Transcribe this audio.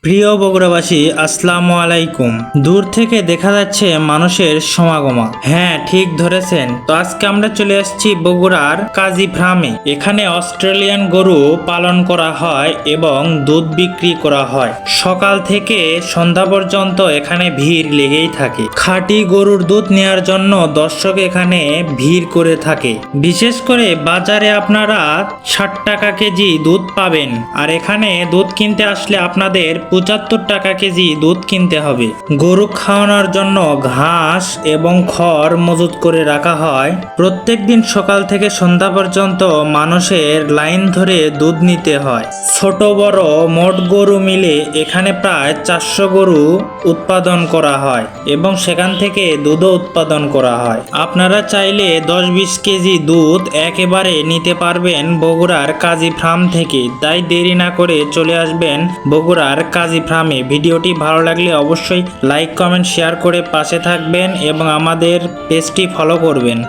প্রিয় বগুড়াবাসী, আসসালামু আলাইকুম। দূর থেকে দেখা যাচ্ছে মানুষের সমাগম। হ্যাঁ, ঠিক ধরেছেন। তো আজকে আমরা চলে আসছি বগুড়ার কাজী ফার্মে। এখানে অস্ট্রেলিয়ান গরু পালন করা হয় এবং দুধ বিক্রি করা হয়। সকাল থেকে সন্ধ্যা পর্যন্ত এখানে ভিড় লেগেই থাকে। খাঁটি গরুর দুধ নেওয়ার জন্য দর্শক এখানে ভিড় করে থাকে। বিশেষ করে বাজারে আপনারা 60 টাকা কেজি দুধ পাবেন, আর এখানে দুধ কিনতে আসলে আপনাদের 75 টাকা কেজি দুধ কিনতে হবে। গরু খাওয়ানোর জন্য ঘাস এবং খড় মজুত করে রাখা হয়। প্রত্যেক দিন সকাল থেকে সন্ধ্যা পর্যন্ত মানুষের লাইন ধরে দুধ নিতে হয়। ছোট বড় মোট গরু মিলে এখানে প্রায় 400 গরু উৎপাদন করা হয় এবং সেখান থেকে দুধও উৎপাদন করা হয়। আপনারা চাইলে 10-20 কেজি দুধ একেবারে নিতে পারবেন বগুড়ার কাজী ফার্ম থেকে। তাই দেরি না করে চলে আসবেন বগুড়ার কাজী ফার্মে। ভিডিওটি ভালো লাগলে অবশ্যই লাইক, কমেন্ট, শেয়ার করে পাশে থাকবেন এবং আমাদের পেজটি ফলো করবেন।